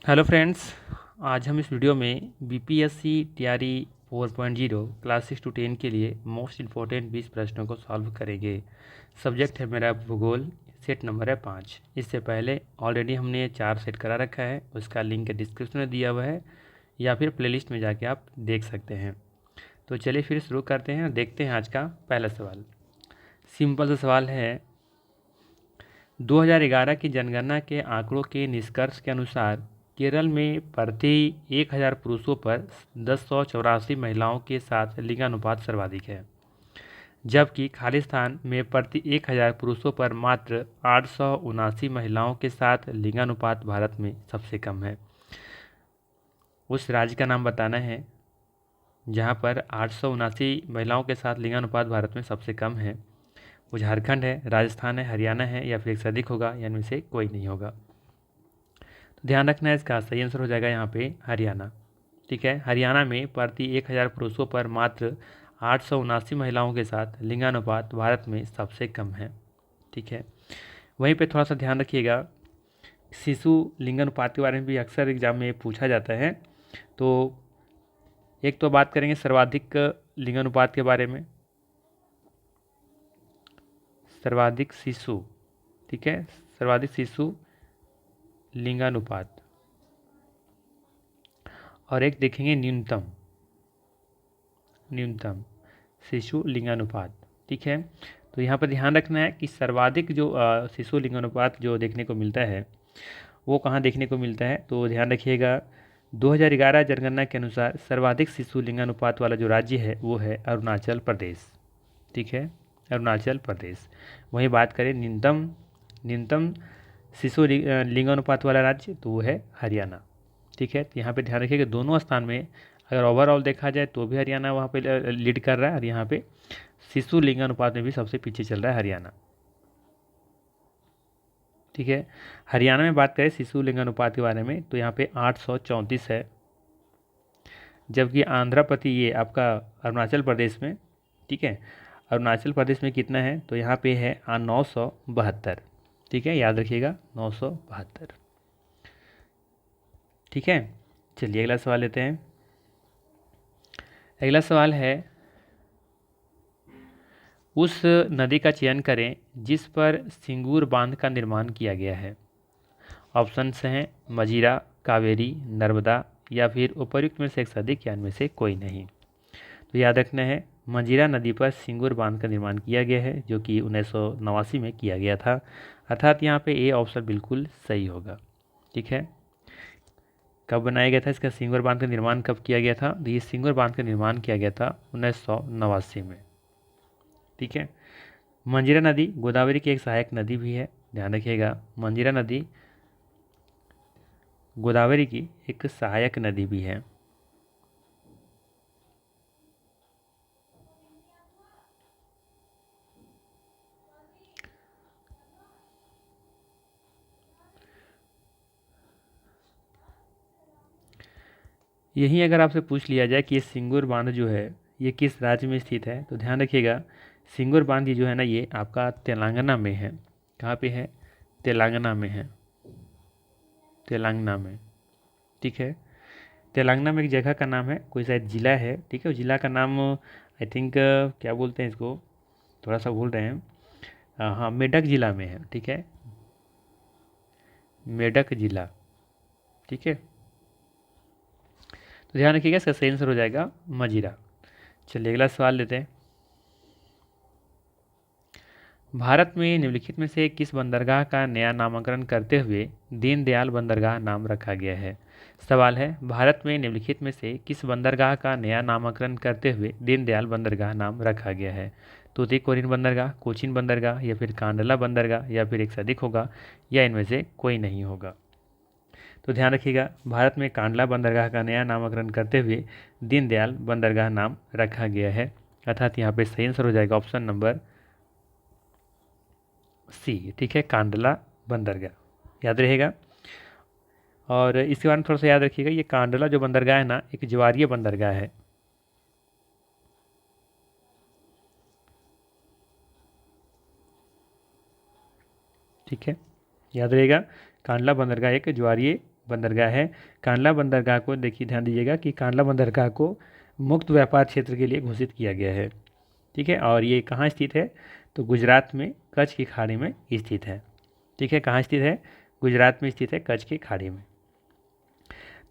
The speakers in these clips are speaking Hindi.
Hello friends. आज हम इस वीडियो में बीपीएससी टीआरई 4.0 क्लास 6 to 10 के लिए मोस्ट इम्पोर्टेंट 20 प्रश्नों को सॉल्व करेंगे। सब्जेक्ट है मेरा भूगोल, सेट नंबर है 5। इससे पहले ऑलरेडी हमने 4 सेट करा रखा है, उसका लिंक डिस्क्रिप्शन में दिया हुआ है या फिर प्लेलिस्ट में जाके आप देख सकते हैं। तो चलिए फिर शुरू करते हैं और देखते हैं आज का पहला सवाल। सिंपल सा सवाल है, 2011 की जनगणना के आंकड़ों के निष्कर्ष के अनुसार केरल में प्रति 1000 पुरुषों पर 1084 महिलाओं के साथ लिंगानुपात सर्वाधिक है, जबकि खालिस्तान में प्रति 1000 पुरुषों पर मात्र 879 महिलाओं के साथ लिंगानुपात भारत में सबसे कम है। उस राज्य का नाम बताना है जहां पर 879 महिलाओं के साथ लिंगानुपात भारत में सबसे कम है। वो झारखंड है, राजस्थान है, हरियाणा है या फिर एक से अधिक होगा, या इनमें से कोई नहीं होगा। तो ध्यान रखना है, इसका सही आंसर हो जाएगा यहाँ पे हरियाणा। ठीक है, हरियाणा में प्रति 1000 पुरुषों पर मात्र 879 महिलाओं के साथ लिंगानुपात भारत में सबसे कम है। ठीक है, वहीं पे थोड़ा सा ध्यान रखिएगा, शिशु लिंगानुपात के बारे में भी अक्सर एग्जाम में पूछा जाता है। तो एक तो बात करेंगे सर्वाधिक लिंगानुपात के बारे में, सर्वाधिक शिशु। ठीक है, सर्वाधिक शिशु लिंगानुपात, और एक देखेंगे न्यूनतम शिशु लिंगानुपात। ठीक है, तो यहाँ पर ध्यान रखना है कि सर्वाधिक जो शिशु लिंगानुपात जो देखने को मिलता है वो कहाँ देखने को मिलता है। तो ध्यान रखिएगा, 2011 जनगणना के अनुसार सर्वाधिक शिशु लिंगानुपात वाला जो राज्य है वो है अरुणाचल प्रदेश। ठीक है, अरुणाचल प्रदेश। वहीं बात करें न्यूनतम शिशु लिंगानुपात वाला राज्य तो वो है हरियाणा। ठीक है, तो यहाँ पे ध्यान रखिए कि दोनों स्थान में अगर ओवरऑल देखा जाए तो भी हरियाणा वहाँ पे लीड कर रहा है, और यहाँ पे शिशु लिंगानुपात में भी सबसे पीछे चल रहा है हरियाणा। ठीक है, हरियाणा में बात करें शिशु लिंगानुपात के बारे में तो यहाँ पे 834 है, जबकि आंध्र प्रदेश ये आपका अरुणाचल प्रदेश में, ठीक है, अरुणाचल प्रदेश में कितना है तो यहाँ पे है 972। ठीक है, याद रखिएगा 972। ठीक है, चलिए अगला सवाल लेते हैं। अगला सवाल है, उस नदी का चयन करें जिस पर सिंगूर बांध का निर्माण किया गया है। ऑप्शंस हैं मजीरा, कावेरी, नर्मदा या फिर उपर्युक्त में से एक से अधिक या इनमें से कोई नहीं। तो याद रखना है, मंजीरा नदी पर सिंगूर बांध का निर्माण किया गया है जो कि 1989 में किया गया था, अर्थात यहाँ पे ए ऑप्शन बिल्कुल सही होगा। ठीक है, कब बनाया गया था इसका सिंगूर बांध का निर्माण कब किया गया था, तो ये सिंगूर बांध का निर्माण किया गया था 1989 में। ठीक है, मंजीरा नदी गोदावरी की एक सहायक नदी भी है, ध्यान रखिएगा, मंजीरा नदी गोदावरी की एक सहायक नदी भी है। यही अगर आपसे पूछ लिया जाए कि ये सिंगूर बांध जो है ये किस राज्य में स्थित है, तो ध्यान रखिएगा, सिंगूर बांध ये जो है ना ये आपका तेलंगाना में है। कहाँ पे है, तेलंगाना में है, तेलंगाना में। ठीक है, तेलंगाना में एक जगह का नाम है, कोई शायद जिला है। ठीक है, उस जिला का नाम आई थिंक क्या बोलते हैं इसको, थोड़ा सा भूल रहे हैं। हाँ, मेडक जिला में है। ठीक है, मेडक जिला। ठीक है, तो ध्यान रखिएगा, इसका सही आंसर हो जाएगा मजीरा। चलिए अगला सवाल लेते हैं। भारत में निम्नलिखित में से किस बंदरगाह का नया नामकरण करते हुए दीनदयाल बंदरगाह नाम रखा गया है। सवाल है, भारत में निम्नलिखित में से किस बंदरगाह का नया नामकरण करते हुए दीनदयाल बंदरगाह नाम रखा गया है। तूतीकोरिन बंदरगाह, कोचीन बंदरगाह या फिर कांडला बंदरगाह या फिर एक से अधिक होगा, या इनमें से कोई नहीं होगा। तो ध्यान रखिएगा, भारत में कांडला बंदरगाह का नया नामकरण करते हुए दीनदयाल बंदरगाह नाम रखा गया है, अर्थात यहाँ पे सही आंसर हो जाएगा ऑप्शन नंबर सी। ठीक है, कांडला बंदरगाह याद रहेगा। और इसके बारे में थोड़ा सा याद रखिएगा, ये कांडला जो बंदरगाह है ना एक ज्वारीय बंदरगाह है। ठीक है, याद रहेगा, कांडला बंदरगाह एक ज्वारीय बंदरगाह है। कांडला बंदरगाह को देखिए, ध्यान दीजिएगा कि कांडला बंदरगाह को मुक्त व्यापार क्षेत्र के लिए घोषित किया गया है। ठीक है, और ये कहाँ स्थित है? तो गुजरात में कच्छ की खाड़ी में स्थित है। ठीक है, कहाँ स्थित है? गुजरात में स्थित है, कच्छ की खाड़ी में।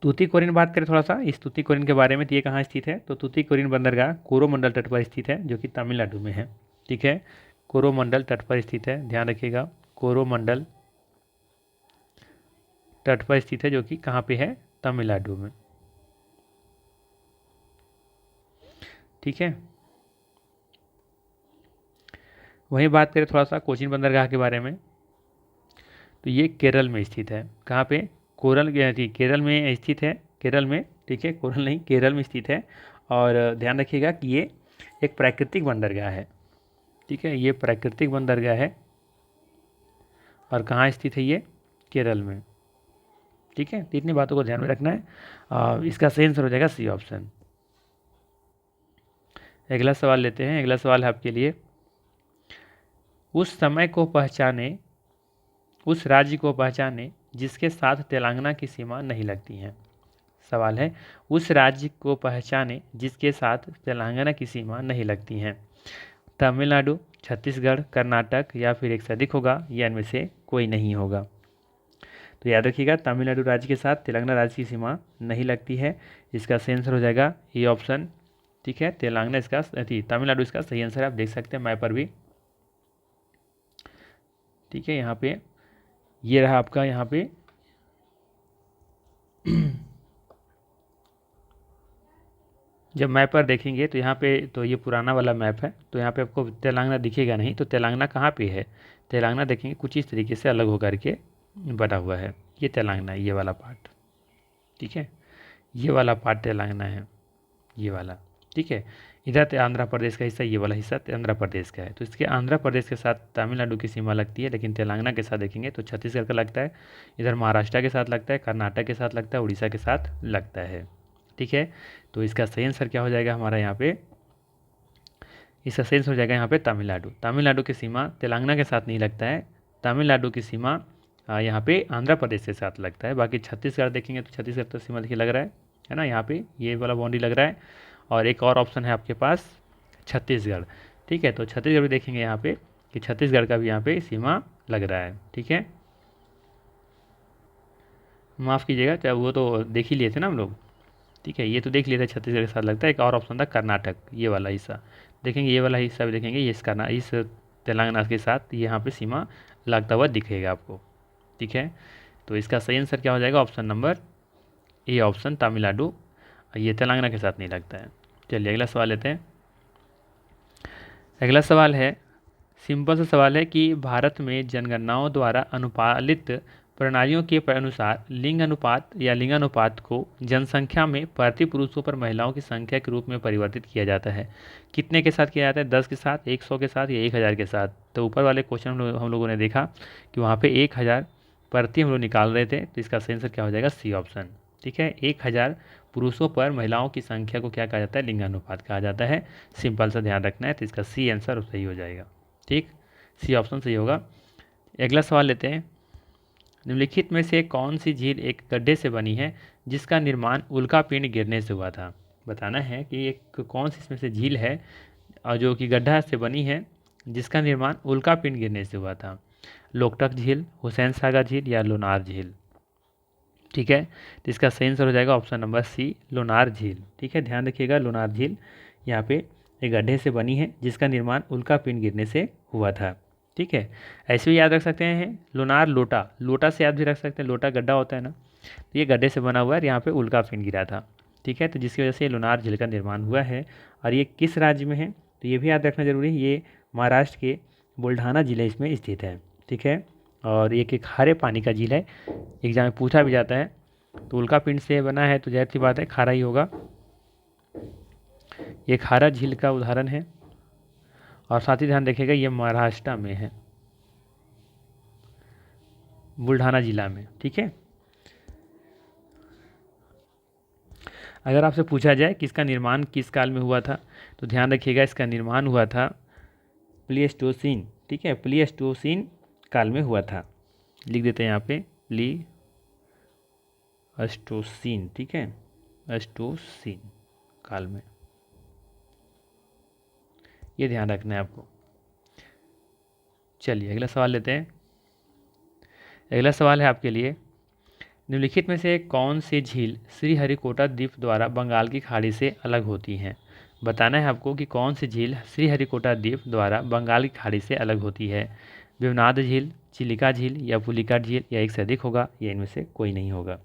तूतीकोरिन बात करें थोड़ा सा इस तूतीकोरिन के बारे में, तो ये कहाँ स्थित है? तो तूतीकोरिन बंदरगाह कोरोमंडल तट पर स्थित है, जो कि तमिलनाडु में है। ठीक है, कोरोमंडल तट पर स्थित है, ध्यान रखिएगा, कोरोमंडल तट पर स्थित है, जो कि कहाँ पे है? तमिलनाडु में। ठीक है, वहीं बात करें थोड़ा सा कोचीन बंदरगाह के बारे में, तो ये केरल में स्थित है। कहाँ पे? केरल में स्थित है, केरल में। ठीक है, कोरल नहीं, केरल में स्थित है। और ध्यान रखिएगा कि ये एक प्राकृतिक बंदरगाह है। ठीक है, ये प्राकृतिक बंदरगाह है और कहाँ स्थित है? ये केरल में। ठीक है, तो इतनी बातों को ध्यान में रखना है। इसका सही आंसर हो जाएगा सी ऑप्शन। अगला सवाल लेते हैं। अगला सवाल है आपके लिए, उस समय को पहचाने, उस राज्य को पहचाने जिसके साथ तेलंगाना की सीमा नहीं लगती है। सवाल है, उस राज्य को पहचाने जिसके साथ तेलंगाना की सीमा नहीं लगती हैं। तमिलनाडु, छत्तीसगढ़, कर्नाटक या फिर एक से अधिक होगा, या इनमें से कोई नहीं होगा। तो याद रखिएगा, तमिलनाडु राज्य के साथ तेलंगाना राज्य की सीमा नहीं लगती है। इसका सही आंसर हो जाएगा ये ऑप्शन। ठीक है, तेलंगाना इसका तमिलनाडु इसका सही आंसर, आप देख सकते हैं मैप पर भी। ठीक है, यहाँ पे ये रहा आपका, यहाँ पे जब मैप पर देखेंगे तो यहाँ पे, तो ये पुराना वाला मैप है, तो यहाँ पे आपको तेलंगाना दिखेगा नहीं। तो तेलंगाना कहाँ पे है? तेलंगाना देखेंगे कुछ इस तरीके से अलग होकर के बना हुआ है। ये तेलंगाना है, ये वाला पार्ट। ठीक है, ये वाला पार्ट तेलंगाना है, ये वाला। ठीक है, इधर आंध्र प्रदेश का हिस्सा, ये वाला हिस्सा आंध्र प्रदेश का है। तो इसके आंध्र प्रदेश के साथ तमिलनाडु की सीमा लगती है, लेकिन तेलंगाना के साथ देखेंगे तो छत्तीसगढ़ का लगता है, इधर महाराष्ट्र के साथ लगता है, कर्नाटक के साथ लगता है, उड़ीसा के साथ लगता है। ठीक है, तो इसका सही आंसर क्या हो जाएगा हमारा यहाँ पे? इसका सही आंसर हो जाएगा यहाँ पे तमिलनाडु। तमिलनाडु की सीमा तेलंगाना के साथ नहीं लगता है, तमिलनाडु की सीमा यहाँ पे आंध्र प्रदेश के साथ लगता है। बाकी छत्तीसगढ़ देखेंगे तो छत्तीसगढ़ तो सीमा देखिए लग रहा है ना, यहाँ पे ये वाला बाउंड्री लग रहा है। और एक और ऑप्शन है आपके पास, छत्तीसगढ़। ठीक है, तो छत्तीसगढ़ भी देखेंगे यहाँ पे कि छत्तीसगढ़ का भी यहाँ पे सीमा लग रहा है। ठीक है, माफ़ कीजिएगा, चाहे वो तो देख ही लिए थे ना हम लोग। ठीक है, ये तो देख लिए थे छत्तीसगढ़ के साथ लगता है। एक और ऑप्शन था कर्नाटक, ये वाला हिस्सा देखेंगे, ये वाला हिस्सा भी देखेंगे, ये इस तेलंगाना के साथ यहाँ पे सीमा लगता हुआ दिखेगा आपको। ठीक है, तो इसका सही आंसर क्या हो जाएगा? Option number A option, Tamil Nadu, ये तेलंगाना के साथ नहीं लगता है। चलिए अगला सवाल लेते हैं। अगला सवाल है, सिंपल सा सवाल है कि भारत में जनगणनाओं द्वारा अनुपालित प्रणालियों के अनुसार लिंग अनुपात या लिंगानुपात को जनसंख्या में प्रति पुरुषों पर महिलाओं की संख्या के रूप में परिवर्तित किया जाता है। कितने के साथ किया जाता है? 10 के साथ, 100 के साथ, या 1000 के साथ? तो ऊपर वाले क्वेश्चन हम लोगों ने देखा कि वहाँ पे 1000 प्रति हम लोग निकाल रहे थे, तो इसका सही आंसर क्या हो जाएगा? C option. ठीक है, 1000 पुरुषों पर महिलाओं की संख्या को क्या कहा जाता है? लिंगानुपात कहा जाता है। सिंपल सा ध्यान रखना है, तो इसका सी आंसर सही हो जाएगा। ठीक, सी ऑप्शन सही होगा। अगला सवाल लेते हैं, निम्नलिखित में से कौन सी झील एक गड्ढे से बनी है जिसका निर्माण उल्कापिंड गिरने से हुआ था? बताना है कि एक कौन सी इसमें से झील है और जो कि गड्ढा से बनी है जिसका निर्माण उल्कापिंड गिरने से हुआ था। लोकटक झील, हुसैन सागर झील, या लोनार झील? ठीक है, तो इसका सही आंसर हो जाएगा ऑप्शन नंबर सी, लोनार झील। ठीक है, ध्यान रखिएगा, लोनार झील यहाँ पे एक गड्ढे से बनी है जिसका निर्माण उल्कापिंड गिरने से हुआ था। ठीक है, ऐसे भी याद रख सकते हैं लोनार लोटा, लोटा से याद भी रख सकते हैं, लोटा गड्ढा होता है ना, तो ये गड्ढे से बना हुआ है, यहाँ पे उल्कापिंड गिरा था। ठीक है, तो जिसकी वजह से लोनार झील का निर्माण हुआ है। और ये किस राज्य में है? तो ये भी याद रखना जरूरी है, ये महाराष्ट्र के बुल्ढाना जिले इसमें स्थित है। ठीक है, और ये एक खारे पानी का झील है, एग्जाम में पूछा भी जाता है। तो उल्कापिंड से बना है तो जाहिर सी बात है खारा ही होगा। ये खारा झील का उदाहरण है। और साथ ही ध्यान रखिएगा, ये महाराष्ट्र में है, बुल्ढाना जिला में। ठीक है, अगर आपसे पूछा जाए कि इसका निर्माण किस काल में हुआ था, तो ध्यान रखिएगा इसका निर्माण हुआ था प्लीस्टोसीन। ठीक है, प्लीस्टोसीन काल में हुआ था। लिख देते हैं यहाँ पे अष्टोसीन, ठीक है, अष्टोसीन काल में, ये ध्यान रखना है आपको। चलिए अगला सवाल लेते हैं। अगला सवाल है आपके लिए, निम्नलिखित में से कौन सी झील श्रीहरिकोटा द्वीप द्वारा बंगाल की खाड़ी से अलग होती हैं। बताना है आपको कि कौन सी झील श्रीहरिकोटा द्वीप द्वारा बंगाल की खाड़ी से अलग होती है। विवनाद झील, चिलिका झील या पुलिकट झील, या एक से अधिक होगा, या इनमें से कोई नहीं होगा।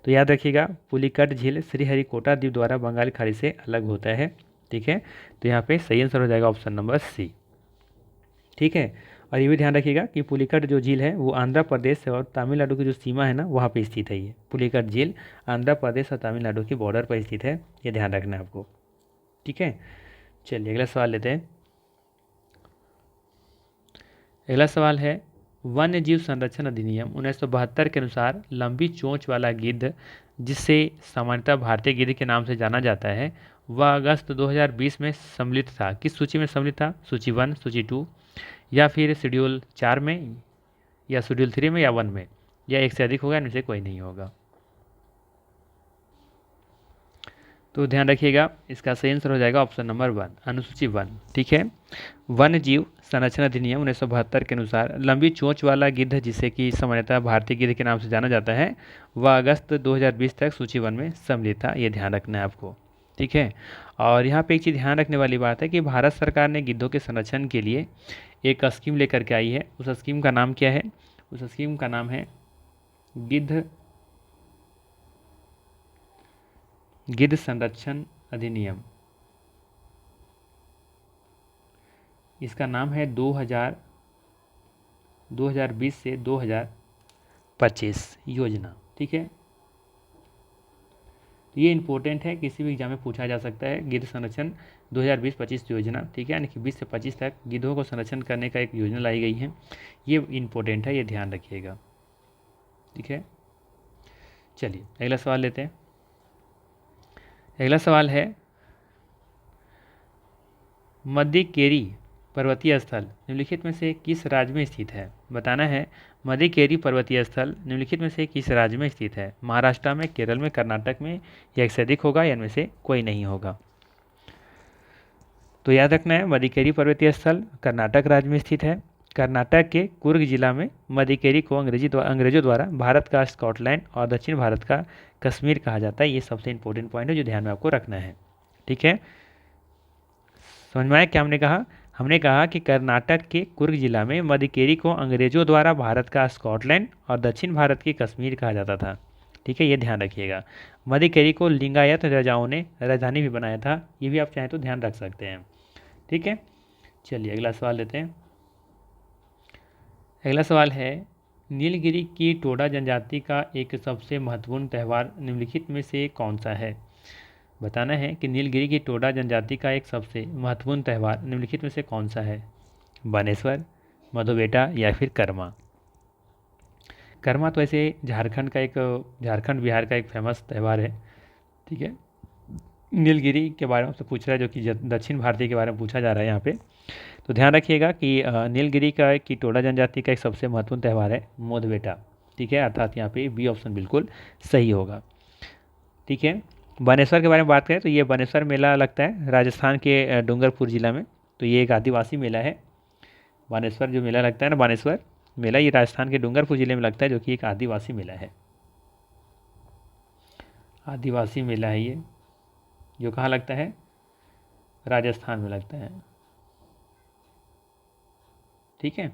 तो याद रखिएगा, पुलिकट झील श्रीहरिकोटा द्वीप द्वारा बंगाल की खाड़ी से अलग होता है, ठीक है। तो यहाँ पे सही आंसर हो जाएगा ऑप्शन नंबर सी, ठीक है। और ये भी ध्यान रखिएगा कि पुलिकट जो झील है वो आंध्र प्रदेश और तमिलनाडु की जो सीमा है ना, वहाँ पे स्थित है। ये पुलिकट झील आंध्र प्रदेश और तमिलनाडु की बॉर्डर पर स्थित है, ये ध्यान रखना है आपको, ठीक है। चलिए अगला सवाल लेते हैं। अगला सवाल है, वन्य जीव संरक्षण अधिनियम 1972 के अनुसार लंबी चोंच वाला गिद्ध, जिसे सामान्यतः भारतीय गिद्ध के नाम से जाना जाता है, वह अगस्त 2020 में सम्मिलित था। किस सूची में सम्मिलित था? सूची 1, सूची 2, या फिर शेड्यूल 4 में, या शेड्यूल 3 में, या 1 में, या एक से अधिक होगा, इनमें से कोई नहीं होगा। तो ध्यान रखिएगा, इसका सही आंसर हो जाएगा ऑप्शन नंबर 1, अनुसूची 1, ठीक है। वन्य जीव संरक्षण अधिनियम 1972 के अनुसार लंबी चोंच वाला गिद्ध, जिसे कि सामान्यतः भारतीय गिद्ध के नाम से जाना जाता है, वह अगस्त 2020 तक सूची 1 में सम्मिलित था, ये ध्यान रखना है आपको, ठीक है। और यहाँ पे एक चीज़ ध्यान रखने वाली बात है कि भारत सरकार ने गिद्धों के संरक्षण के लिए एक स्कीम लेकर के आई है। उस स्कीम का नाम क्या है? उस स्कीम का नाम है गिद्ध संरक्षण अधिनियम। इसका नाम है 2020 से 2025 योजना, ठीक है। ये इंपॉर्टेंट है, किसी भी एग्जाम में पूछा जा सकता है, गिद्ध संरक्षण 2020-25 योजना, ठीक है। यानी कि 20 से 25 तक गिद्धों को संरक्षण करने का एक योजना लाई गई है। ये इंपॉर्टेंट है, ये ध्यान रखिएगा, ठीक है। चलिए अगला सवाल लेते हैं। अगला सवाल है, मदीकेरी पर्वतीय स्थल निम्नलिखित में से किस राज्य में स्थित है? बताना है, मदीकेरी पर्वतीय स्थल निम्नलिखित में से किस राज्य में स्थित है? महाराष्ट्र में, केरल में, कर्नाटक में, या एक से अधिक होगा, या इनमें से कोई नहीं होगा। तो याद रखना है, मदीकेरी पर्वतीय स्थल कर्नाटक राज्य में स्थित है। कर्नाटक के कुर्ग जिला में मदीकेरी को अंग्रेजों द्वारा भारत का स्कॉटलैंड और दक्षिण भारत का कश्मीर कहा जाता है। ये सबसे इंपॉर्टेंट पॉइंट है जो ध्यान में आपको रखना है, ठीक है। समझ में आया क्या हमने कहा? हमने कहा कि कर्नाटक के कुर्ग जिला में मदीकेरी को अंग्रेजों द्वारा भारत का स्कॉटलैंड और दक्षिण भारत की कश्मीर कहा जाता था, ठीक है। ये ध्यान रखिएगा। मदीकेरी को लिंगायत राजाओं ने राजधानी भी बनाया था, ये भी आप चाहें तो ध्यान रख सकते हैं, ठीक है। चलिए अगला सवाल लेते हैं। अगला सवाल है, नीलगिरी की टोडा जनजाति का एक सबसे महत्वपूर्ण त्यौहार निम्नलिखित में से कौन सा है? बताना है कि नीलगिरी की टोडा जनजाति का एक सबसे महत्वपूर्ण त्यौहार निम्नलिखित में से कौन सा है? बानेश्वर, मधुबेटा, या फिर कर्मा। कर्मा तो ऐसे झारखंड बिहार का एक फेमस त्यौहार है, ठीक है। नीलगिरी के बारे में तो पूछ रहा है, जो कि दक्षिण भारतीय के बारे में पूछा जा रहा है यहाँ पे। तो ध्यान रखिएगा कि नीलगिरी की टोडा जनजाति का एक सबसे महत्वपूर्ण त्यौहार है मोदबेटा, ठीक है। अर्थात यहाँ पे बी ऑप्शन बिल्कुल सही होगा, ठीक है। बानेश्वर के बारे में बात करें तो ये बानेश्वर मेला लगता है राजस्थान के डूंगरपुर जिला में। तो ये एक आदिवासी मेला है। बानेश्वर जो मेला लगता है ना, बानेश्वर मेला, ये राजस्थान के डूंगरपुर जिले में लगता है, जो कि एक आदिवासी मेला है। आदिवासी मेला है ये, जो कहाँ लगता है? राजस्थान में लगता है, ठीक है।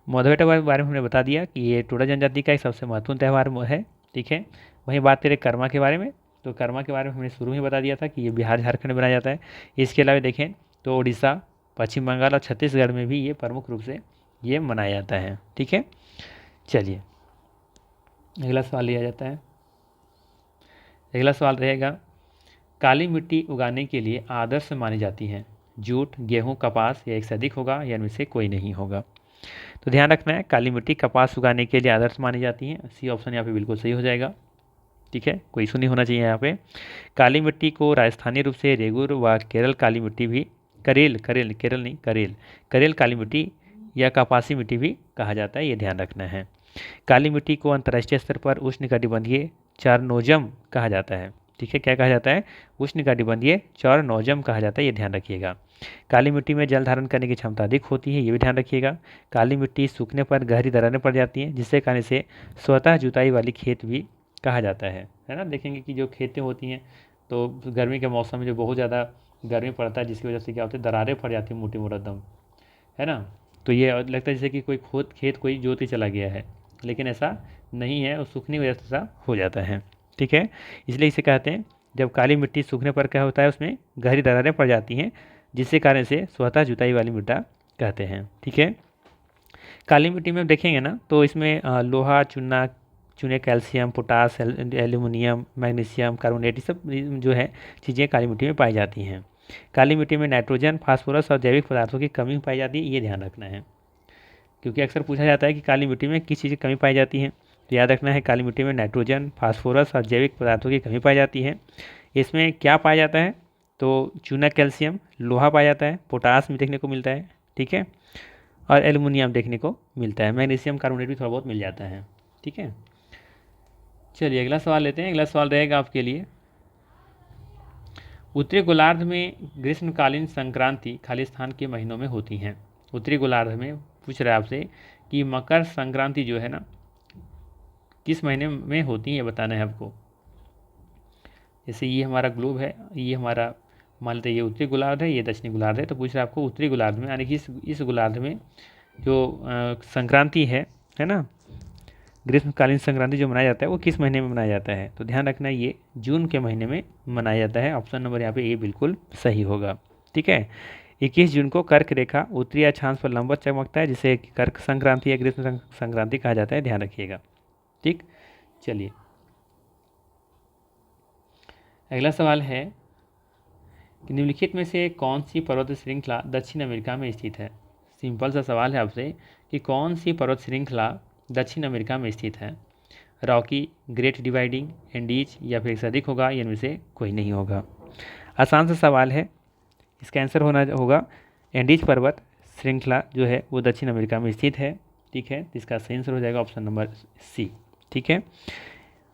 मोदबेटा के बारे में हमने बता दिया कि ये टोडा जनजाति का एक सबसे महत्वपूर्ण त्यौहार है, ठीक है। वहीं बात करें कर्मा के बारे में, तो कर्मा के बारे में हमने शुरू में बता दिया था कि ये बिहार झारखंड में मनाया जाता है। इसके अलावा देखें तो उड़ीसा, पश्चिम बंगाल और छत्तीसगढ़ में भी ये प्रमुख रूप से ये मनाया जाता है, ठीक है। चलिए अगला सवाल लिया जाता है। अगला सवाल रहेगा, काली मिट्टी उगाने के लिए आदर्श मानी जाती हैं जूट, गेहूँ, कपास, या एक से अधिक होगा, या इनमें से कोई नहीं होगा। तो ध्यान रखना है, काली मिट्टी कपास उगाने के लिए आदर्श मानी जाती है। सी ऑप्शन यहाँ पे बिल्कुल सही हो जाएगा, ठीक है। कोई इशू नहीं होना चाहिए यहाँ पे। काली मिट्टी को राजस्थानी रूप से रेगुर व केरल काली मिट्टी भी, करेल काली मिट्टी या कपासी मिट्टी भी कहा जाता है, ये ध्यान रखना है। काली मिट्टी को अंतर्राष्ट्रीय स्तर पर उष्णकटिबंधीय चारनोजम कहा जाता है। ठीक है, क्या कहा जाता है? उष्णकटिबंधीय चारनोजम कहा जाता है, ये ध्यान रखिएगा। काली मिट्टी में जल धारण करने की क्षमता अधिक होती है, ये भी ध्यान रखिएगा। काली मिट्टी सूखने पर गहरी दरारें पड़ जाती हैं, जिससे कारण से स्वतः जुताई वाली खेत भी कहा जाता है ना। देखेंगे कि जो खेतें होती हैं तो गर्मी के मौसम में जो बहुत ज़्यादा गर्मी पड़ता है, जिसकी वजह से क्या होता है, दरारें पड़ जाती हैं मोटी मोटा दम, है ना। तो ये लगता है जैसे कि कोई खेत कोई जोत ही चला गया है, लेकिन ऐसा नहीं है, और सूखने की वजह से ऐसा हो जाता है। ठीक है, इसलिए इसे कहते हैं, जब काली मिट्टी सूखने पर क्या होता है, उसमें गहरी दरारें पड़ जाती हैं, जिससे कारण से स्वतः जुताई वाली मृदा कहते हैं। ठीक है, काली मिट्टी में देखेंगे ना तो इसमें लोहा, चूने, calcium, potash, aluminium, magnesium, carbonate, ये सब जो है चीज़ें काली मिट्टी में पाई जाती हैं। काली मिट्टी में नाइट्रोजन, फास्फोरस और जैविक पदार्थों की कमी पाई जाती है, ये ध्यान रखना है, क्योंकि अक्सर पूछा जाता है कि काली मिट्टी में किस चीज़ की कमी पाई जाती है। तो याद रखना है, काली मिट्टी में नाइट्रोजन, फास्फोरस और जैविक पदार्थों की कमी पाई जाती है। इसमें क्या पाया जाता है? तो चूना, कैल्शियम, लोहा पाया जाता है, पोटास भी देखने को मिलता है। ठीक है, और एल्युमिनियम देखने को मिलता है, मैग्नीशियम कार्बोनेट भी थोड़ा बहुत मिल जाता है। ठीक है, चलिए अगला सवाल लेते हैं। अगला सवाल रहेगा आपके लिए, उत्तरी गोलार्ध में ग्रीष्मकालीन संक्रांति खाली स्थान के महीनों में होती हैं। उत्तरी गोलार्ध में पूछ रहे हैं आपसे कि मकर संक्रांति जो है ना किस महीने में होती है, ये बताना है आपको। जैसे ये हमारा ग्लोब है, ये हमारा मान लेते हैं, ये उत्तरी गोलार्ध है, ये दक्षिणी गोलार्ध है। तो पूछ रहे हैं आपको उत्तरी गोलार्ध में, यानी कि इस गोलार्ध में जो संक्रांति है ना, ग्रीष्मकालीन संक्रांति जो मनाया जाता है वो किस महीने में मनाया जाता है? तो ध्यान रखना, ये जून के महीने में मनाया जाता है। ऑप्शन नंबर यहाँ पे ए बिल्कुल सही होगा। ठीक है, 21 जून को कर्क रेखा उत्तरी अक्षांश पर लंबवत चमकता है, जिसे कर्क संक्रांति या ग्रीष्म संक्रांति कहा जाता है, ध्यान रखिएगा। ठीक, चलिए अगला सवाल है कि निम्नलिखित में से कौन सी पर्वत श्रृंखला दक्षिण अमेरिका में स्थित है? सिंपल सा सवाल है आपसे कि कौन सी पर्वत श्रृंखला दक्षिण अमेरिका में स्थित है? रॉकी, ग्रेट डिवाइडिंग, एंडीज या फिर से अधिक होगा, इनमें से कोई नहीं होगा। आसान सा सवाल है, इसका आंसर होगा एंडीज पर्वत श्रृंखला जो है वो दक्षिण अमेरिका में स्थित है। ठीक है, इसका सही आंसर हो जाएगा ऑप्शन नंबर सी। ठीक है,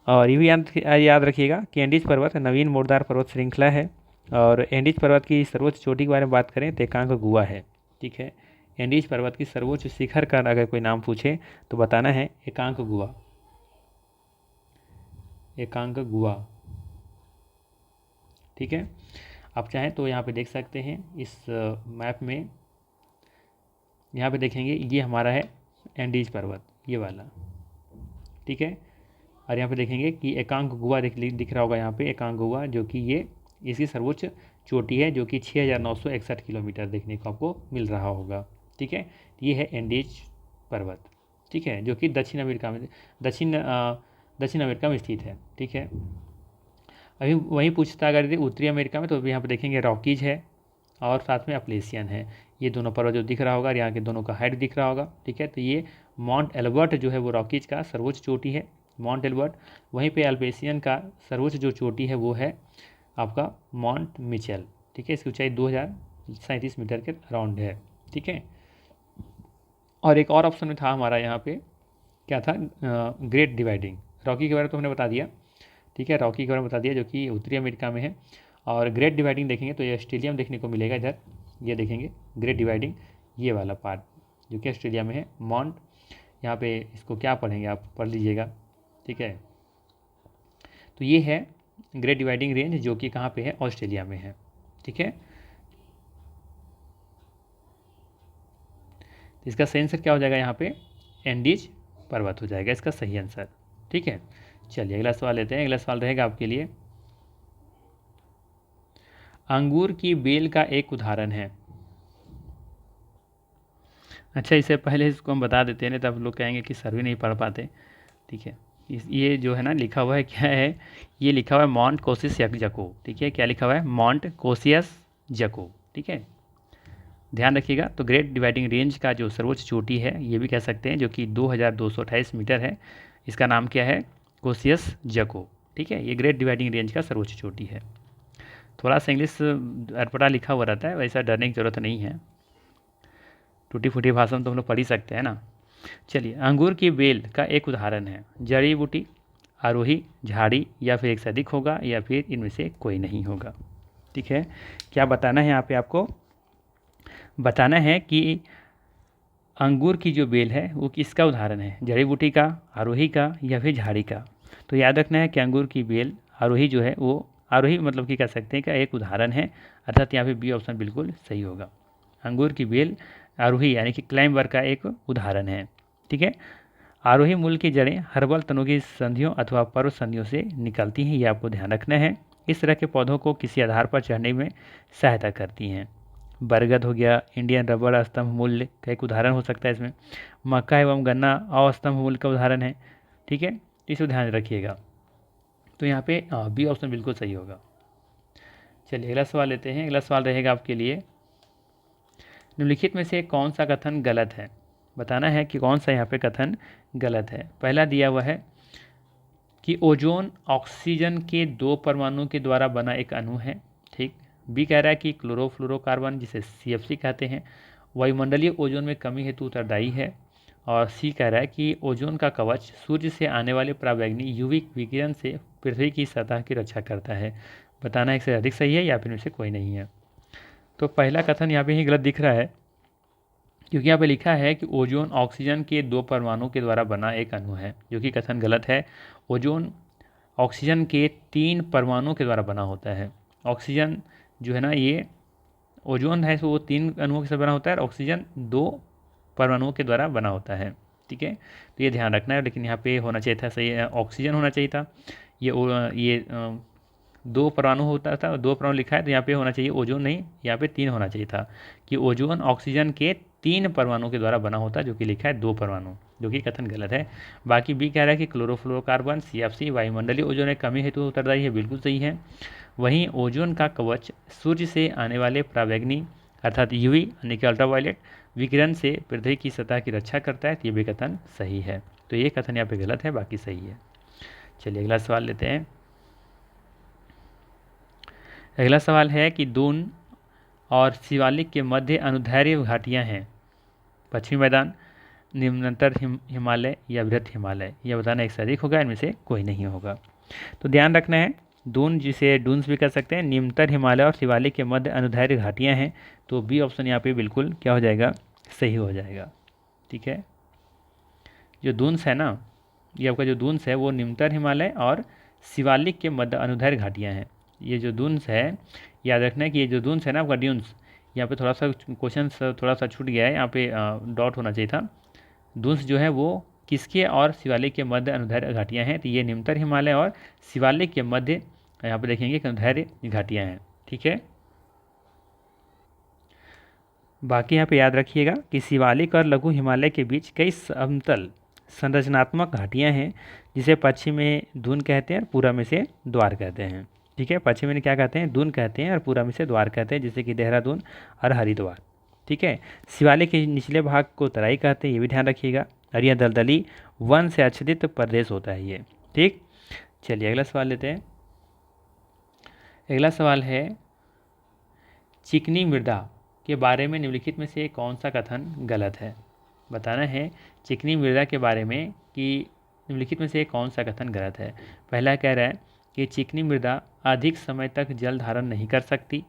और ये भी याद रखिएगा कि एंडीज पर्वत नवीन मोड़दार पर्वत श्रृंखला है, और एंडीज पर्वत की सर्वोच्च चोटी के बारे में बात करें तो एकांकगुआ है। ठीक है, एंडीज पर्वत की सर्वोच्च शिखर का अगर कोई नाम पूछे तो बताना है एकांकगुआ, एकांकगुआ। ठीक है, आप चाहें तो यहाँ पे देख सकते हैं इस मैप में, यहाँ पे देखेंगे ये हमारा है एंडीज पर्वत, ये वाला। ठीक है, और यहाँ पे देखेंगे कि एकांकगुआ दिख रहा होगा यहाँ पे, एकांकगुआ, जो कि ये इसकी सर्वोच्च चोटी है, जो कि 6961 किलोमीटर देखने को आपको मिल रहा होगा। ठीक है, ये है एंडीज पर्वत। ठीक है, जो कि दक्षिण अमेरिका में स्थित है। ठीक है, अभी वहीं पूछता अगर उत्तरी अमेरिका में, तो अभी यहाँ पे देखेंगे रॉकीज है और साथ में अपलेशियन है, ये दोनों पर्वत जो दिख रहा होगा, और यहाँ के दोनों का हाइट दिख रहा होगा। ठीक है, तो ये माउंट एल्बर्ट जो है वो रॉकीज का सर्वोच्च चोटी है, माउंट एल्बर्ट। वहीं पे अल्पेशियन का सर्वोच्च जो चोटी है वो है आपका माउंट मिचेल। ठीक है, इसकी ऊंचाई 2037 मीटर के अराउंड है। ठीक है, और एक और ऑप्शन में था हमारा यहाँ पे, क्या था, ग्रेट डिवाइडिंग। रॉकी के बारे में तो हमने बता दिया। ठीक है, रॉकी के बारे में बता दिया, जो कि उत्तरी अमेरिका में है। और ग्रेट डिवाइडिंग देखेंगे तो ये ऑस्ट्रेलिया में देखने को मिलेगा। इधर ये देखेंगे ग्रेट डिवाइडिंग, ये वाला पार्ट जो कि ऑस्ट्रेलिया में है। माउंट, यहाँ पे इसको क्या पढ़ेंगे आप, पढ़ लीजिएगा। ठीक है, तो ये है ग्रेट डिवाइडिंग रेंज, जो कि कहाँ पे है, ऑस्ट्रेलिया में है। ठीक है, तो इसका सही आंसर क्या हो जाएगा यहाँ पे, एंडीज पर्वत हो जाएगा इसका सही आंसर। ठीक है, चलिए अगला सवाल लेते हैं। अगला सवाल रहेगा आपके लिए, अंगूर की बेल का एक उदाहरण है। अच्छा, इससे पहले इसको हम बता देते हैं, नहीं तो आप लोग कहेंगे कि सर भी नहीं पढ़ पाते। ठीक है, ये जो है ना लिखा हुआ है, क्या है, ये लिखा हुआ है माउंट कोसिस जको। ठीक है, क्या लिखा हुआ है, माउंट कोसियस जको। ठीक है, ध्यान रखिएगा। तो ग्रेट डिवाइडिंग रेंज का जो सर्वोच्च चोटी है, ये भी कह सकते हैं, जो कि 2228 मीटर है, इसका नाम क्या है, कोसियस जको। ठीक है, ये ग्रेट डिवाइडिंग रेंज का सर्वोच्च चोटी है। थोड़ा सा इंग्लिश अटपटा लिखा हुआ रहता है, वैसा डरने की ज़रूरत नहीं है, टूटी फूटी भाषा में तो हम लोग पढ़ ही सकते हैं ना। चलिए, अंगूर की बेल का एक उदाहरण है जड़ी बूटी, आरोही, झाड़ी, या फिर एक से अधिक होगा, या फिर इनमें से कोई नहीं होगा। ठीक है, क्या बताना है यहाँ पे आपको? बताना है कि अंगूर की जो बेल है वो किसका उदाहरण है, जड़ी बूटी का, आरोही का, या फिर झाड़ी का। तो याद रखना है कि अंगूर की बेल आरोही जो है वो आरोही मतलब कि कह सकते हैं कि एक उदाहरण है, अर्थात यहाँ पे बी ऑप्शन बिल्कुल सही होगा। अंगूर की बेल आरोही यानी कि क्लाइंबर का एक उदाहरण है। ठीक है, आरोही मूल की जड़ें हर्बल तनों की संधियों अथवा पर्व संधियों से निकलती हैं, ये आपको ध्यान रखना है। इस तरह के पौधों को किसी आधार पर चढ़ने में सहायता करती हैं। बरगद हो गया, इंडियन रबर अस्तंभ मूल्य का एक उदाहरण हो सकता है इसमें। मक्का एवं गन्ना अस्तंभ मूल्य का उदाहरण है। ठीक है, तो इसे ध्यान रखिएगा। तो यहाँ पे बी ऑप्शन बिल्कुल सही होगा। चलिए अगला सवाल लेते हैं। अगला सवाल रहेगा आपके लिए, निम्नलिखित में से कौन सा कथन गलत है? बताना है कि कौन सा यहाँ पे कथन गलत है। पहला दिया हुआ है कि ओजोन ऑक्सीजन के 2 परमाणुओं के द्वारा बना एक अणु है। ठीक। बी कह रहा है कि क्लोरोफ्लोरोकार्बन जिसे CFC कहते हैं वायुमंडलीय ओजोन में कमी हेतु उत्तरदायी है। और सी कह रहा है कि ओजोन का कवच सूर्य से आने वाले पराबैंगनी UV विकिरण से पृथ्वी की सतह की रक्षा करता है। बताना एक से अधिक सही है या फिर इनमें से कोई नहीं है। तो पहला कथन यहाँ पे ही गलत दिख रहा है, क्योंकि यहाँ पे लिखा है कि ओजोन ऑक्सीजन के 2 परमाणुओं के द्वारा बना एक अणु है, जो कि कथन गलत है। ओजोन ऑक्सीजन के 3 परमाणुओं के द्वारा बना होता है। ऑक्सीजन जो है ना, ये ओजोन है, वो 3 अणुओं से बना होता है और ऑक्सीजन 2 परमाणुओं के द्वारा बना होता है। ठीक है, तो ये ध्यान रखना है। लेकिन यहाँ पे होना चाहिए था सही, ऑक्सीजन होना चाहिए था। ये 2 परमाणु होता था, 2 परमाणु लिखा है, तो यहाँ पे होना चाहिए ओजोन नहीं, यहाँ पे 3 होना चाहिए था कि ओजोन ऑक्सीजन के 3 परमाणुओं के द्वारा बना होता है, जो कि लिखा है 2 परमाणु, जो कि कथन गलत है। बाकी बी कह रहा है कि क्लोरोफ्लोरोकार्बन CFC वायुमंडलीय ओजोन में कमी हेतु उत्तरदायी है, बिल्कुल सही है। वहीं ओजोन का कवच सूर्य से आने वाले पराबैंगनी अर्थात UV यानी कि अल्ट्रावायलेट विकिरण से पृथ्वी की सतह की रक्षा करता है, तो ये भी कथन सही है। तो ये कथन यहाँ पे गलत है, बाकी सही है। चलिए अगला सवाल लेते हैं। अगला सवाल है कि दून और शिवालिक के मध्य अनुदैर्ध्य घाटियाँ हैं। पश्चिमी मैदान, निम्नतर हिमालय या बृहत हिमालय। यह बताना एक से अधिक होगा, इनमें से कोई नहीं होगा। तो ध्यान रखना है, दून जिसे डून्स भी कर सकते हैं, निम्नतर हिमालय और शिवालिक के मध्य अनुदैर्ध्य घाटियाँ हैं। तो बी ऑप्शन यहाँ पे बिल्कुल क्या हो जाएगा, सही हो जाएगा। ठीक है, जो दून्स है ना, ये आपका जो दून्स है वो निम्नतर हिमालय और शिवालिक के मध्य अनुदैर्ध्य घाटियाँ हैं। ये जो दून्स है, याद रखना है कि ये जो दून्स है ना आपका ड्यून्स, यहाँ पे थोड़ा सा क्वेश्चन थोड़ा सा छूट गया है, यहाँ पे डॉट होना चाहिए था। दून्स जो है वो किसके और शिवालिक के मध्य अनुदैर्ध्य घाटियाँ हैं, तो ये निम्नतर हिमालय और शिवालिक के मध्य यहाँ पे देखेंगे कि अनुदैर्ध्य घाटियाँ हैं। ठीक है, बाकी यहाँ पे याद रखिएगा कि शिवालिक और लघु हिमालय के बीच कई समतल संरचनात्मक घाटियाँ हैं, जिसे पश्चिम में दून कहते हैं और पूर्व में से द्वार कहते हैं। ठीक है, पश्चिम में क्या कहते हैं, दून कहते हैं, और पूर्व में से द्वार कहते हैं, जैसे कि देहरादून और हरिद्वार। ठीक है, शिवालिक के निचले भाग को तराई कहते हैं, ये भी ध्यान रखिएगा। और यह दलदली वन से आच्छादित प्रदेश होता है ये। ठीक, चलिए अगला सवाल लेते हैं। अगला सवाल है, चिकनी मृदा के बारे में निम्नलिखित में से कौन सा कथन गलत है? बताना है चिकनी मृदा के बारे में कि निम्नलिखित में से कौन सा कथन गलत है। पहला कह रहा है कि चिकनी मृदा अधिक समय तक जल धारण नहीं कर सकती।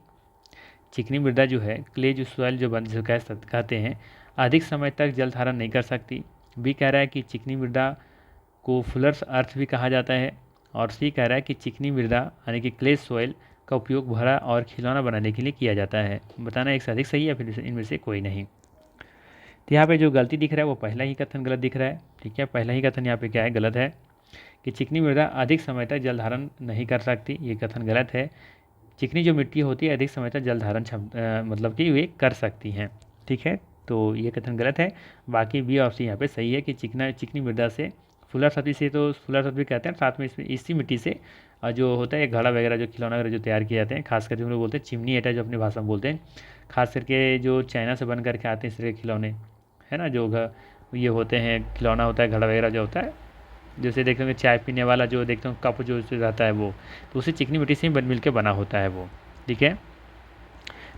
चिकनी मृदा जो है, क्ले जो सॉइल जो कहते हैं, अधिक समय तक जल धारण नहीं कर सकती। बी कह रहा है कि चिकनी मृदा को फुलर्स अर्थ भी कहा जाता है। और सी कह रहा है कि चिकनी मृदा यानी कि क्ले सॉइल का उपयोग भरा और खिलौना बनाने के लिए किया जाता है। बताना एक से अधिक सही है, फिर इनमें से कोई नहीं। तो यहाँ पे जो गलती दिख रहा है वो पहला ही कथन गलत दिख रहा है। ठीक है, पहला ही कथन यहाँ पे क्या है, गलत है कि चिकनी मृदा अधिक समय तक जल धारण नहीं कर सकती, ये कथन गलत है। चिकनी जो मिट्टी होती है अधिक समय तक जल धारण मतलब कि वे कर सकती हैं। ठीक है, तो ये कथन गलत है। बाकी बी ऑप्शन यहाँ पे सही है कि चिकनी मृदा से फुलर सब्जी से, तो फुलर सब्जी कहते हैं, साथ में इसमें इसी मिट्टी से जो होता है घड़ा वगैरह जो खिलौना वगैरह जो तैयार किए जाते हैं, खास करके हम लोग बोलते हैं चिमनी एटा, जो अपनी भाषा में बोलते हैं। खास करके जो चाइना से बन करके आते हैं इस तरह के खिलौने, है ना, जो ये होते हैं, खिलौना होता है, घड़ा वगैरह जो होता है, जैसे देखते होंगे चाय पीने वाला जो देखते हो कप जो रहता है वो, तो उसी चिकनी मिट्टी से ही मिल के बना होता है वो। ठीक है,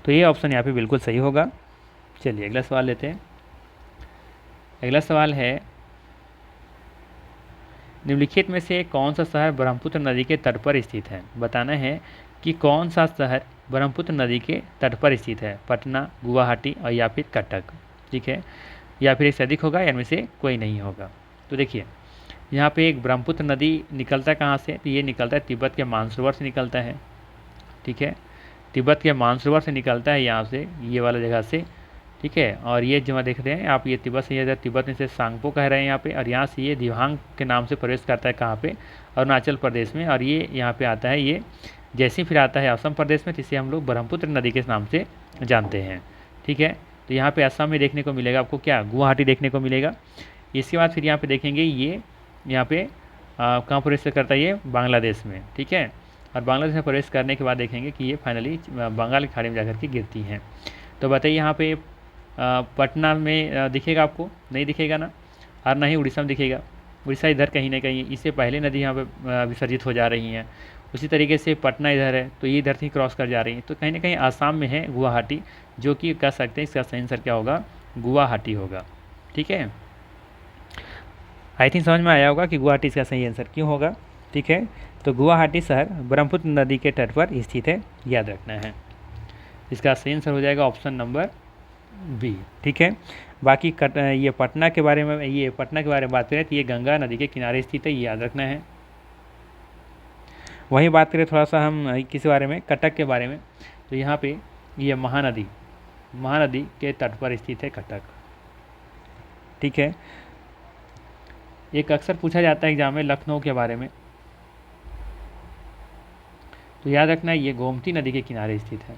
तो ये ऑप्शन यहाँ पे बिल्कुल सही होगा। चलिए अगला सवाल लेते हैं। अगला सवाल है, निम्नलिखित में से कौन सा शहर ब्रह्मपुत्र नदी के तट पर स्थित है। बताना है कि कौन सा शहर ब्रह्मपुत्र नदी के तट पर स्थित है, पटना, गुवाहाटी और या फिर कटक। ठीक है, या फिर एक से अधिक होगा या इनमें से कोई नहीं होगा। तो देखिए यहाँ पे एक ब्रह्मपुत्र नदी निकलता है कहाँ से, तो ये निकलता है तिब्बत के मानसरोवर से निकलता है। ठीक है, तिब्बत के मानसरोवर से निकलता है यहाँ से, ये वाला जगह से। ठीक है, और ये जो देख रहे हैं आप, ये तिब्बत से, ये तिब्बत में से सांगपो कह रहे हैं यहाँ पे, और यहाँ से ये दिबांग के नाम से प्रवेश करता है कहाँ पे, अरुणाचल प्रदेश में, और ये यहाँ पे आता है, ये जैसे फिर आता है असम प्रदेश में, जिसे हम लोग ब्रह्मपुत्र नदी के नाम से जानते हैं। ठीक है, तो यहाँ पे असम में देखने को मिलेगा आपको क्या, गुवाहाटी देखने को मिलेगा। इसके बाद फिर यहाँ पे देखेंगे ये यहाँ पे कहाँ प्रवेश करता है, ये बांग्लादेश में। ठीक है, और बांग्लादेश में प्रवेश करने के बाद देखेंगे कि ये फाइनली बंगाल की खाड़ी में जाकर के गिरती हैं। तो बताइए यहाँ पे पटना में दिखेगा आपको, नहीं दिखेगा ना, और ना ही उड़ीसा में दिखेगा। उड़ीसा इधर कहीं ना कहीं, इससे पहले नदी यहाँ पे विसर्जित हो जा रही हैं। उसी तरीके से पटना इधर है, तो ये इधर से क्रॉस कर जा रही है, तो कहीं ना कहीं आसाम में है गुवाहाटी, जो कि कह सकते हैं इसका सही आंसर क्या होगा, गुवाहाटी होगा। ठीक है, आई थिंक समझ में आया होगा कि गुवाहाटी इसका सही आंसर क्यों होगा। ठीक है, तो गुवाहाटी शहर ब्रह्मपुत्र नदी के तट पर स्थित है, याद रखना है। इसका सही आंसर हो जाएगा ऑप्शन नंबर बी। ठीक है, बाकी ये पटना के बारे में, ये पटना के बारे में बात करें तो ये गंगा नदी के किनारे स्थित है, ये याद रखना है। वहीं बात करें थोड़ा सा हम किस बारे में, कटक के बारे में, तो यहाँ पे ये महानदी के तट पर स्थित है कटक। ठीक है, एक अक्सर पूछा जाता है एग्जाम में लखनऊ के बारे में, तो याद रखना ये गोमती नदी के किनारे स्थित है।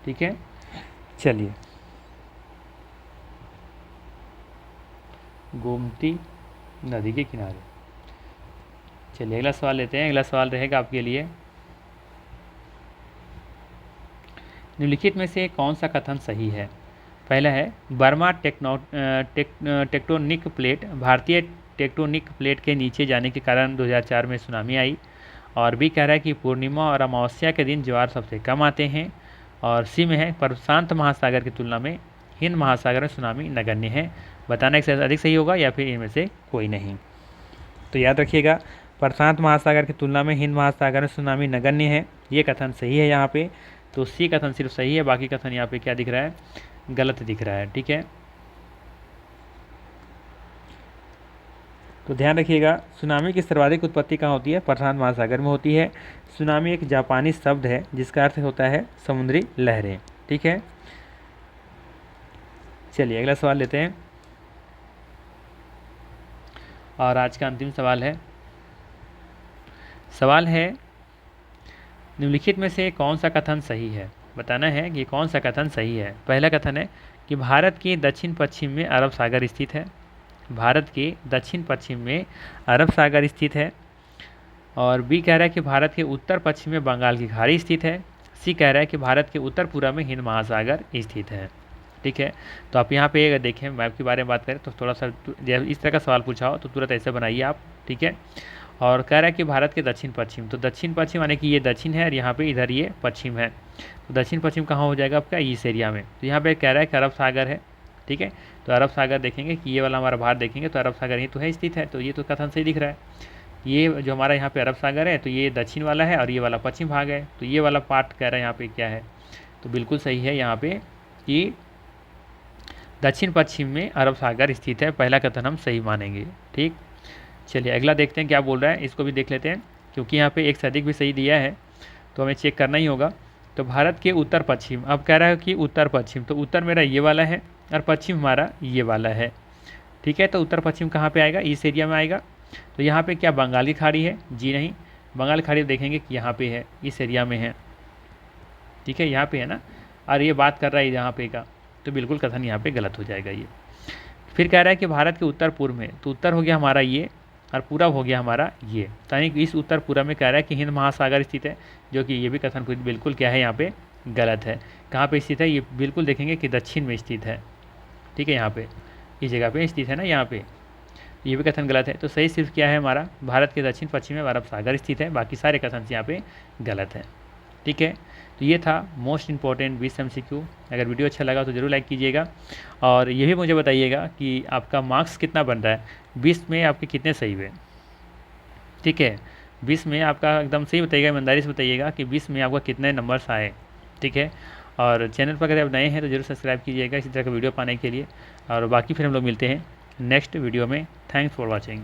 ठीक है, चलिए गोमती नदी के किनारे। चलिए अगला सवाल लेते हैं। अगला सवाल रहेगा आपके लिए, निम्नलिखित में से कौन सा कथन सही है। पहला है, बर्मा टेक्टोनिक प्लेट, भारतीय टेक्टोनिक प्लेट के नीचे जाने के कारण 2004 में सुनामी आई। और बी कह रहा है कि पूर्णिमा और अमावस्या के दिन ज्वार सबसे कम आते हैं। और सी में है, प्रशांत महासागर की तुलना में हिंद महासागर में सुनामी नगण्य है। बताना एक से अधिक सही होगा या फिर इनमें से कोई नहीं। तो याद रखिएगा, प्रशांत महासागर की तुलना में हिंद महासागर में सुनामी नगण्य है, ये कथन सही है यहाँ पे। तो सी कथन सिर्फ सही है, बाकी कथन यहाँ पे क्या दिख रहा है, गलत दिख रहा है। ठीक है, तो ध्यान रखिएगा, सुनामी की सर्वाधिक उत्पत्ति कहाँ होती है, प्रशांत महासागर में होती है। सुनामी एक जापानी शब्द है जिसका अर्थ होता है समुद्री लहरें। ठीक है, चलिए अगला सवाल लेते हैं, और आज का अंतिम सवाल है निम्नलिखित में से कौन सा कथन सही है। बताना है कि कौन सा कथन सही है। पहला कथन है कि भारत के दक्षिण पश्चिम में अरब सागर स्थित है। भारत के दक्षिण पश्चिम में अरब सागर स्थित है। और बी कह रहा है कि भारत के उत्तर पश्चिम में बंगाल की खाड़ी स्थित है। सी कह रहा है कि भारत के उत्तर पूर्व में हिंद महासागर स्थित है। ठीक है, तो आप यहाँ पे अगर देखें मैप के बारे में बात करें तो थोड़ा सा इस तरह का सवाल पूछा हो तो तुरंत ऐसे बनाइए आप। ठीक है, और कह रहा है कि भारत के दक्षिण पश्चिम, तो दक्षिण पश्चिम यानी कि ये दक्षिण है और यहाँ पे इधर ये पश्चिम है। तो दक्षिण पश्चिम कहाँ हो जाएगा आपका, इस एरिया में। तो यहाँ पे कह रहा है कि अरब सागर है। ठीक है, तो अरब सागर देखेंगे कि ये वाला हमारा भारत देखेंगे तो अरब सागर ही तो है स्थित है, तो ये तो कथन सही दिख रहा है। ये जो हमारा यहाँ पे अरब सागर है तो ये दक्षिण वाला है और ये वाला पश्चिम भाग है, तो ये वाला पार्ट कह रहा है यहाँ पे क्या है, तो बिल्कुल सही है यहाँ पे कि दक्षिण पश्चिम में अरब सागर स्थित है। पहला कथन हम सही मानेंगे। ठीक, चलिए अगला देखते हैं क्या बोल रहा है, इसको भी देख लेते हैं, क्योंकि यहाँ पे एक से अधिक भी सही दिया है तो हमें चेक करना ही होगा। तो भारत के उत्तर पश्चिम, अब कह रहा है कि उत्तर पश्चिम, तो उत्तर मेरा ये वाला है और पश्चिम हमारा ये वाला है। ठीक है, तो उत्तर पश्चिम कहाँ पे आएगा, इस एरिया में आएगा। तो यहाँ पे क्या बंगाल की खाड़ी है, जी नहीं, बंगाल की खाड़ी देखेंगे कि यहाँ पे है, इस एरिया में है। ठीक है, यहाँ पे है ना, और ये बात कर रहा है यहाँ पे का, तो बिल्कुल कथन यहाँ पे गलत हो जाएगा ये। फिर कह रहा है कि भारत के उत्तर पूर्व में, तो उत्तर हो गया हमारा ये और पूरब हो गया हमारा ये, यानी कि इस उत्तर पूरब में कह रहा है कि हिंद महासागर स्थित है, जो कि ये भी कथन बिल्कुल क्या है यहाँ पे गलत है। कहाँ पे स्थित है, ये बिल्कुल देखेंगे कि दक्षिण में स्थित है। ठीक है, यहाँ पे इस जगह पे स्थित है ना, यहाँ पे, ये भी कथन गलत है। तो सही सिर्फ क्या है हमारा, भारत के दक्षिण पश्चिम में अरब सागर स्थित है, बाकी सारे कथन यहाँ पे गलत है। ठीक है, तो ये था मोस्ट इंपॉर्टेंट 20 MCQ। अगर वीडियो अच्छा लगा तो ज़रूर लाइक कीजिएगा और ये भी मुझे बताइएगा कि आपका मार्क्स कितना बन रहा है, 20 में आपके कितने सही हुए। ठीक है, 20 में आपका एकदम सही बताइएगा, ईमानदारी से बताइएगा कि 20 में आपका कितने नंबर्स आए। ठीक है, और चैनल पर अगर आप नए हैं तो ज़रूर सब्सक्राइब कीजिएगा इसी तरह का वीडियो पाने के लिए। और बाकी फिर हम लोग मिलते हैं नेक्स्ट वीडियो में। Thanks for watching.